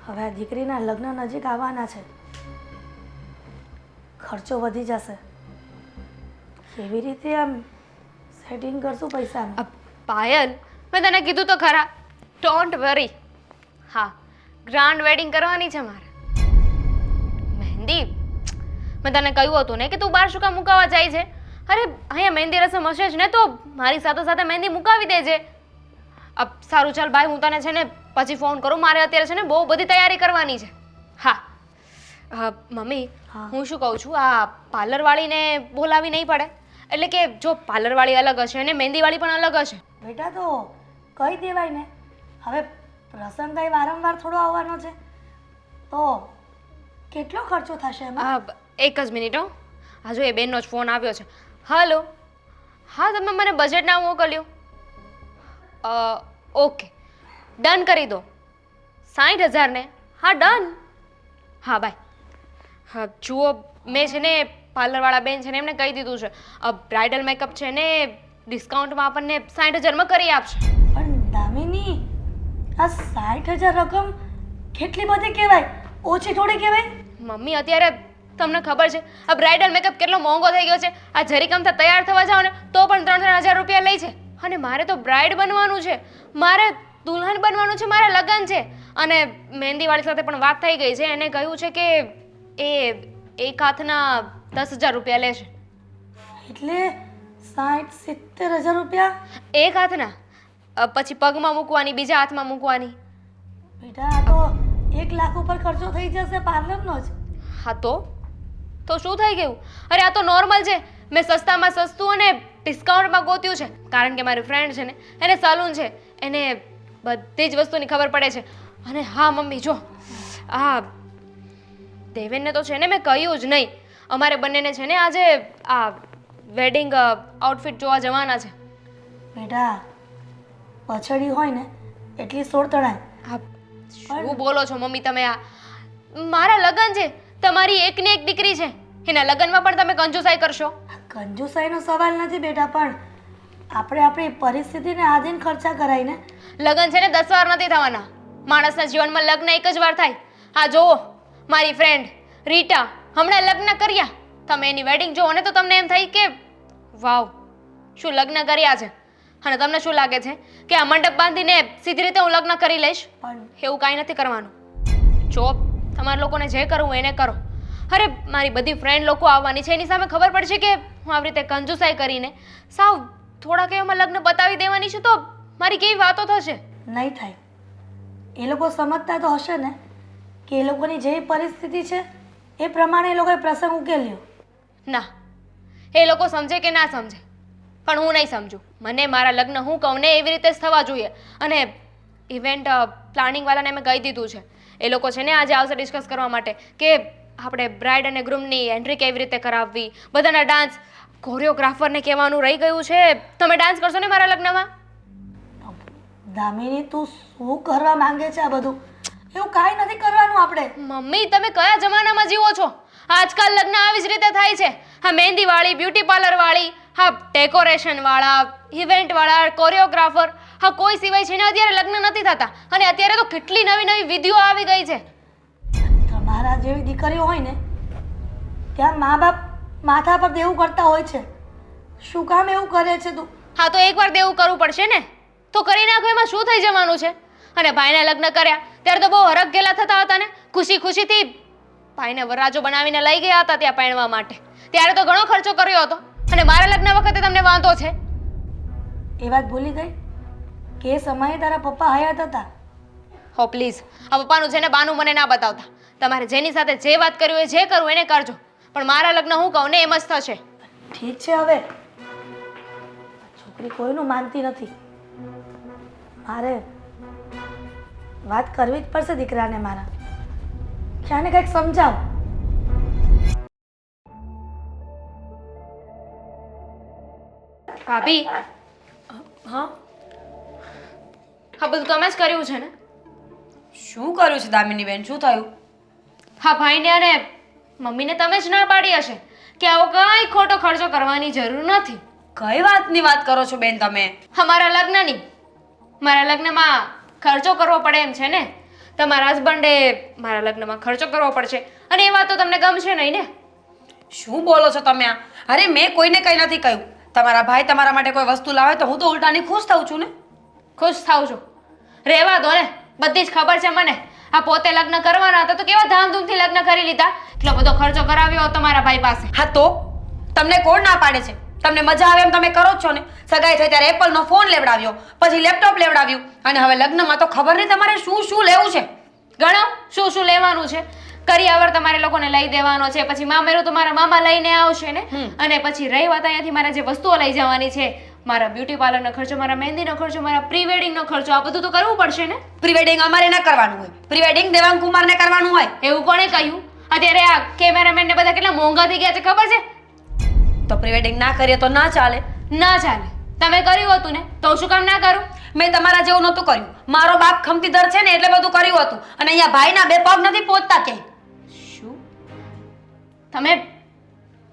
હવે આ દીકરીના લગ્ન નજીક આવવાના છે, ખર્ચો વધી જશે. કેવી રીતે આમ સેટિંગ કરશું પૈસાનું? પાયલ, મેં તને કીધું તો ખરા, ડોન્ટ વરી. હા, ગ્રાન્ડ વેડિંગ કરવાની છે મારે. મહેંદી, મેં તને કહ્યું હતું ને કે તું બહાર શું કામ મુકાવા જાય છે? અરે અહીંયા મહેંદી રસમ હશે જ ને, તો મારી સાથે સાથે મહેંદી મુકાવી દેજે. સારું ચાલ ભાઈ, હું તને છે ને પછી ફોન કરું. મારે અત્યારે છે ને બહુ બધી તૈયારી કરવાની છે. હા મમ્મી, હું શું કહું છું, આ પાર્લરવાળીને બોલાવી નહીં પડે? એટલે કે જો પાર્લરવાળી અલગ હશે અને મહેંદીવાળી પણ અલગ હશે. બેટા તો કહી દેવાય ને. હવે પ્રસંગ કઈ વારંવાર થોડો આવવાનો છે, તો કેટલો ખર્ચો થશે એમાં? એક જ મિનિટ હો, હા જો એ બેનનો જ ફોન આવ્યો છે. હલો, હા તમે મને બજેટ ના મોકલ્યું. ઓકે, ડન કરી દો. 60,000 ને? હા ડન. હા બાય. હા જુઓ, મેં છે ને પાર્લરવાળા બેન છે ને એમને કહી દીધું છે, બ્રાઇડલ મેકઅપ છે ને ડિસ્કાઉન્ટમાં આપણને 60,000માં કરી આપશે. પણ દામિની, આ 60,000 રકમ કેટલી બધી કહેવાય, ઓછી થોડી કહેવાય? મમ્મી અત્યારે તમને ખબર છે આ બ્રાઇડલ મેકઅપ કેટલો મોંઘો થઈ ગયો છે. આ જરીકમથી તૈયાર થવા જાઓ ને તો પણ 3,000 રૂપિયા લે છે. અને મારે તો બ્રાઇડ બનવાનું છે, મારે દુલ્હન બનવાનું છે, મારે લગ્ન છે. અને મહેંદીવાળી સાથે પણ વાત થઈ ગઈ છે, એને કહ્યું છે કે એ એક હાથના 10,000 રૂપિયા લેશે. એટલે 60-70,000 રૂપિયા એક હાથના, પછી પગમાં મૂકવાની, બીજા હાથમાં મૂકવાની. બેટા આ તો 1 લાખ ઉપર ખર્ચો થઈ જશે પાર્લરનો જ. હા તો શું થઈ ગયું? અરે આ તો નોર્મલ છે. મેં સસ્તામાં સસ્તું અને ડિસ્કાઉન્ટમાં ગોત્યું છે, કારણ કે મારી ફ્રેન્ડ છે ને એને સલૂન છે, એને બધી જ વસ્તુની ખબર પડે છે. અને હા મમ્મી જો, આ દેવેનને તો છે ને મેં કહ્યું જ નહીં. અમારે બંનેને છે ને આજે આ વેડિંગ આઉટફિટ જોવા જવાના છે. બેટા પછડી હોય ને એટલી 16 તણાય. હા શું બોલો છો મમ્મી તમે? આ મારા લગ્ન છે, તમારી એકની એક દીકરી છે, એના લગ્નમાં પણ તમે કંજુસાઈ કરશો? કંજુસાઈનો સવાલ નથી બેટા, પણ આપણે આપણી પરિસ્થિતિને આધીન ખર્ચા કરાય ને. લગ્ન છે ને 10 વાર નથી થવાના. માણસના જીવનમાં લગ્ન એક જ વાર થાય. આ જુઓ, મારી ફ્રેન્ડ રીટા હમણાં લગ્ન કર્યા. તમે એની વેડિંગ જોવો ને તો તમને એમ થાય કે વાવ, શું લગ્ન કર્યા છે. અને તમને શું લાગે છે કે આ મંડપ બાંધીને સીધી રીતે હું લગ્ન કરી લઈશ? પણ એવું કાંઈ નથી કરવાનું. જો તમારા લોકોને જે કરવું એને કરો. અરે મારી બધી ફ્રેન્ડ લોકો આવવાની છે, એની સામે ખબર પડશે કે હું આવી રીતે કંજુસાઈ કરીને સાવ થોડાક એવામાં લગ્ન બતાવી દેવાની છું, તો મારી કેવી વાતો થશે. નહીં થાય. એ લોકો સમજતા તો હશે ને કે એ લોકોની જે પરિસ્થિતિ છે એ પ્રમાણે એ લોકોએ પ્રસંગ ઉકેલ્યો. ના, એ લોકો સમજે કે ના સમજે, પણ હું નહીં સમજું. મને મારા લગ્ન હું કહું ને એવી રીતે જ થવા જોઈએ. અને ઇવેન્ટ પ્લાનિંગવાળાને મેં કહી દીધું છે, એ લોકો છે ને આજે આવશે ડિસ્કસ કરવા માટે કે આપણે બ્રાઇડ અને ગ્રૂમની એન્ટ્રી કેવી રીતે કરાવવી, બધાના ડાન્સ. કોરિયોગ્રાફરને કહેવાનું રહી ગયું છે, તમે ડાન્સ કરશો ને મારા લગ્નમાં? દામિની તું શું કરવા માંગે છે આ બધું? એવું કાંઈ નથી કરવાનું આપણે. મમ્મી તમે કયા જમાનામાં જીવો છો? આજકાલ લગ્ન આવી જ રીતે થાય છે. હા મહેંદીવાળી, બ્યુટી પાર્લરવાળી, હા ડેકોરેશનવાળા, ઇવેન્ટવાળા, કોરિયોગ્રાફર, હા કોઈ સિવાય છે ને અત્યારે લગ્ન નથી થતા. અને અત્યારે તો કેટલી નવી નવી વિધિઓ આવી ગઈ છે. તમારા જેવી દીકરીઓ હોય ને ત્યાં મા બાપ માથા પર દેવું કરતા હોય છે. શું કામ એવું કરે છે તું? હા તો એકવાર દેવું કરવું પડશે ને, તો કરી નાખો, એમાં શું થઈ જવાનું છે? અને ભાઈને લગ્ન કર્યા ત્યારે તો બહુ હરખ ગેલા થતા હતા ને, ખુશી ખુશીથી ભાઈને વરરાજો બનાવીને લઈ ગયા હતા ત્યાં પહેણવા માટે. ત્યારે તો ઘણો ખર્ચો કર્યો હતો, અને મારા લગ્ન વખતે તમને વાંધો છે? એ વાત ભૂલી ગઈ કે એ સમયે તારા પપ્પા હયાત હતા. હો પ્લીઝ, આ પપ્પાનું છે ને બાનું મને ના બતાવતા. તમારે જેની સાથે જે વાત કરવી હોય જે કરવું એને કરજો, પણ મારા લગ્ન હું કહું ને એમ જ થશે. ઠીક છે, હવે છોકરી કોઈનું માનતી નથી. મારે વાત કરવી જ પડશે દીકરાને મારા. ક્યાંને કંઈક સમજાવ. ભાભી, હા, હા બધું તમે જ કર્યું છે ને? શું કર્યું છે દામિની બેન? શું થયું? હા ભાઈને અને મમ્મીને તમે જ ના પાડી હશે કે આવો કઈ ખોટો ખર્ચો કરવાની જરૂર નથી. કઈ વાતની વાત કરો છો બેન તમે? અમારા લગ્નની. મારા લગ્નમાં ખર્ચો કરવો પડે એમ છે ને, તમારા હસબન્ડે મારા લગ્નમાં ખર્ચો કરવો પડશે અને એ વાત તો તમને ગમશે નહીં ને. શું બોલો છો તમે આ? અરે મેં કોઈને કંઈ નથી કહ્યું. તમારા ભાઈ તમારા માટે કોઈ વસ્તુ લાવે તો હું તો ઉલટાની ખુશ થાઉં છું ને. ખુશ થાવ છો? રહેવા દો ને, બધી જ ખબર છે મને. આ પોતે લગ્ન કરવાના હતા તો કેવા ધામધૂમથી લગ્ન કરી લીધા. એટલો બધો ખર્ચો કરાવ્યો તમારા ભાઈ પાસે. હા તો તમને કોણ ના પાડે છે? તમને મજા આવે એમ તમે કરો જ છો ને. સગાઈ થઈ ત્યારે એપલનો ફોન લેવડાવ્યો, પછી લેપટોપ લેવડાવ્યું, અને હવે લગ્નમાં તો ખબર નહીં તમારે શું શું લેવું છે. ગણો શું શું લેવાનું છે. કરિયાવર તમારે લોકોને લઈ દેવાનો છે, પછી મામેરું તો મારા મામા લઈને આવશે ને. અને પછી રહી વાત અહીંયાથી મારે જે વસ્તુઓ લઈ જવાની છે, મારા બ્યુટી પાર્લરનો ખર્ચો, મારા મહેંદીનો ખર્ચો, મારા પ્રી વેડિંગનો ખર્ચો, આ બધું તો કરવું પડશે ને. પ્રી વેડિંગ અમારે ના કરવાનું હોય, પ્રી વેડિંગ દેવાંગ કુમારને કરવાનું હોય. એવું કોણે કહ્યું? અત્યારે આ કેમેરામેન ને બધા કેટલા મોંઘા થઈ ગયા છે ખબર છે? તો પ્રી વેડિંગ ના કરીએ તો ના ચાલે. ના ચાલે. તમે કર્યું હતું ને, તો શું કામ ના કરું? મેં તમારા જેવું નહોતું કર્યું. મારો બાપ ખમતીધર છે ને એટલે બધું કર્યું હતું, અને અહીંયા ભાઈના બે પગ નથી પહોંચતા ક્યાંય. શું તમે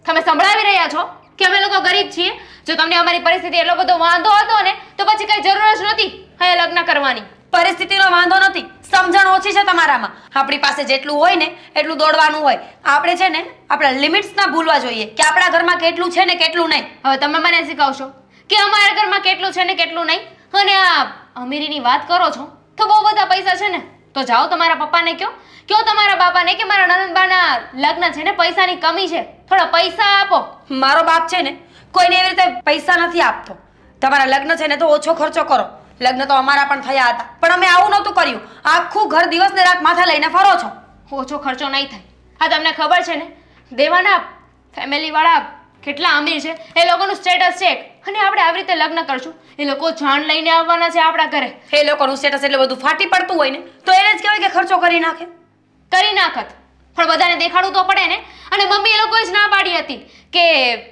તમે સંભળાવી રહ્યા છો કે અમે લોકો ગરીબ છીએ? જો તમને અમારી પરિસ્થિતિ એટલો બધો વાંધો હતો ને તો પછી કઈ જરૂર જ નહોતી અહીંયા લગ્ન કરવાની. પરિસ્થિતિનો વાંધો નથી, સમજણ ઓછી છે તમારામાં. આપણી પાસે જેટલું હોય ને એટલું દોડવાનું હોય. આપણે છે ને આપણા લિમિટ્સ ના ભૂલવા જોઈએ કે આપણા ઘરમાં કેટલું છે ને કેટલું નહીં. હવે તમે મને શીખવશો કે અમારા ઘરમાં કેટલું છે ને કેટલું નહીં. અને આ અમીરીની વાત કરો છો તો બહુ બધા પૈસા છે ને, તો જાઓ તમારા પપ્પાને કયો તમારા બાપાને કે મારા નણંદબાના લગ્ન છે ને પૈસાની કમી છે, થોડા પૈસા આપો. મારો બાપ છે ને કોઈને એવી રીતે પૈસા નથી આપતો. તમારા લગ્ન છે ને તો ઓછો ખર્ચો કરો. લગ્ન તો અમારા પણ થયા હતા, પણ અમે આવું નહોતું કર્યું. આખું ઘર દિવસ ને રાત માથે લઈને ફરો છો. ઓછો ખર્ચો નહીં થાય. આ તમને ખબર છે ને, દેવાના ફેમિલી વાળા કેટલા અમીર છે, એ લોકોનું સ્ટેટસ ચેક, અને આપણે આવી રીતે લગ્ન કરશું, એ લોકો જાણ લઈને આવવાના છે આપણા ઘરે. એ લોકોનું સ્ટેટસ એટલે બધું ફાટી પડતું હોય ને તો એને જ કહેવાય કે ખર્ચો કરી નાખે. કરી નાખત, પણ બધાને દેખાડવું તો પડે ને. અને મમ્મી એ લોકોએ જ ના પાડી હતી કે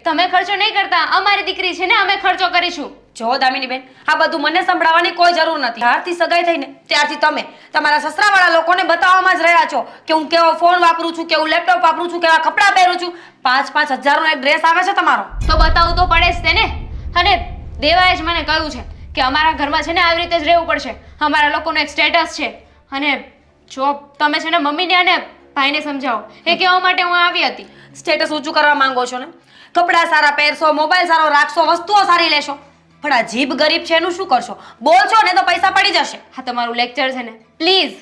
તમે ખર્ચો નહીં કરતા, અમારી દીકરી છે ને અમે ખર્ચો કરીશું. જો દામિની બેન, આ બધું મને સંભળાવવાની કોઈ જરૂર નથી. ત્યારથી સગાઈ થઈને ત્યારથી તમે તમારા સસરાવાળા લોકોને બતાવવામાં જ રહ્યા છો કે હું કેવો ફોન વાપરું છું, કેવું લેપટોપ વાપરું છું, કેવા કપડાં પહેરું છું. 5-5 હજારનો એક ડ્રેસ આવે છે તમારો. તો બતાવવું તો પડે જ તેને. અને દેવાએ જ મને કહ્યું છે કે અમારા ઘરમાં છે ને આવી રીતે જ રહેવું પડશે, અમારા લોકોનો એક સ્ટેટસ છે. અને જો તમે છે ને મમ્મીને અને ભાઈને સમજાવો, એ કહેવા માટે હું આવી હતી. સ્ટેટસ ઊંચું કરવા માંગો છો ને, કપડાં સારા પહેરશો, મોબાઈલ સારો રાખશો, વસ્તુઓ સારી લેશો, પણ આ જીભ ગરીબ છે એનું શું કરશો? બોલશો ને તો પૈસા પડી જશે. હા, તમારું લેક્ચર છે ને પ્લીઝ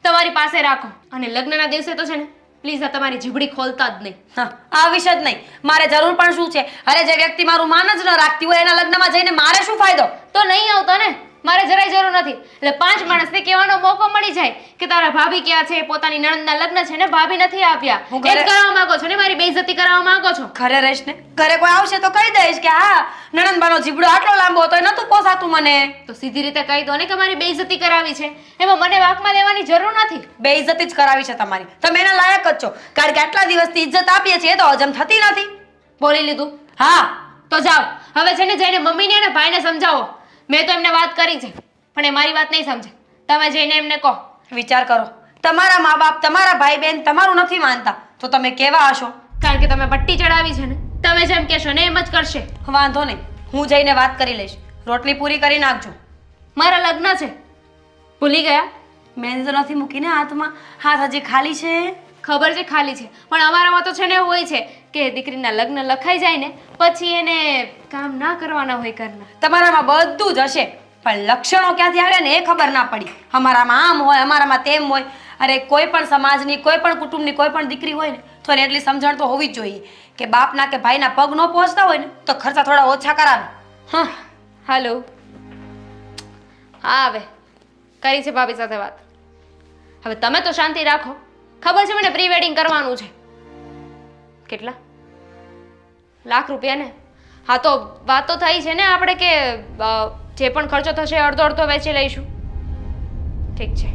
તમારી પાસે રાખો. અને લગ્નના દિવસે તો છે ને પ્લીઝ આ તમારી જીભડી ખોલતા જ નહીં. હા, આ વિશે જ નહીં. મારે જરૂર પણ શું છે? અરે જે વ્યક્તિ મારું માન જ ન રાખતી હોય એના લગ્નમાં જઈને મારે શું ફાયદો? તો નહીં આવતો ને, મારે જરાય જરૂર નથી. એટલે 5 માણસને કહેવાનો મોકો મળી જાય કે તારા ભાભી ક્યાં છે, પોતાની નણંદના લગ્ન છે ને ભાભી નથી આપ્યા, હું એ જ કરાવવા માંગો છો ને, મારી બેઇજ્જતી કરાવવા માંગો છો. ઘરે રહીશ ને, ઘરે કોઈ આવશે તો કહી દઈશ કે હા નણંદબાનો જીબડો આટલો લાંબો હતો, એ નતું પોસાતું મને. તો સીધી રીતે કહી દો ને કે મારી બેઇજ્જતી કરાવી છે, એમાં મને વાંકમાં લેવાની જરૂર નથી. બેઇજ્જતી જ કરાવી છે તમારી. તમે એના લાયક જ છો, કારણ કે આટલા દિવસથી ઇજ્જત આપીએ છીએ તો હજમ થતી નથી. બોલી લીધું? હા, તો જાઓ હવે છે ને જઈને મમ્મીને અને ભાઈને સમજાવો. મેં તો એમને વાત કરી છે પણ એ મારી વાત નહીં સમજે. તમે જઈને એમને કહો. વિચાર કરો, તમારા મા બાપ તમારા ભાઈ બહેન તમારું નથી માનતા તો તમે કેવા હશો? કારણ કે તમે પટ્ટી ચડાવી છે ને, તમે જેમ કહેશો ને એમ જ કરશે. વાંધો નહીં, હું જઈને વાત કરી લઈશ. રોટલી પૂરી કરી નાખજો. મારા લગ્ન છે, ભૂલી ગયા? મહેંદી તો નથી મૂકીને હાથમાં, હાથ હજી ખાલી છે. ખબર છે ખાલી છે, પણ અમારામાં તો છે ને એવું હોય છે કે દીકરીના લગ્ન લખાઈ જાય ને પછી એને કામ ના કરવાના હોય ઘરના. તમારામાં બધું જ હશે પણ લક્ષણો ક્યાંથી આવે ને એ ખબર ના પડી. અમારામાં આમ હોય, અમારામાં તેમ હોય. અરે કોઈ પણ સમાજની, કોઈ પણ કુટુંબની કોઈ પણ દીકરી હોય ને તો એને એટલી સમજણ તો હોવી જ જોઈએ કે બાપના કે ભાઈના પગ ન પહોંચતા હોય ને તો ખર્ચા થોડા ઓછા કરાવે. હા, હાલો. હા, હવે કરી છે ભાભી સાથે વાત. હવે તમે તો શાંતિ રાખો. ખબર છે મને પ્રી વેડિંગ કરવાનું છે. કેટલા? લાખ રૂપિયા ને? હા, તો વાત તો થઈ છે ને આપણે કે જે પણ ખર્ચો થશે અડધો અડધો વેચી લઈશું. ઠીક છે.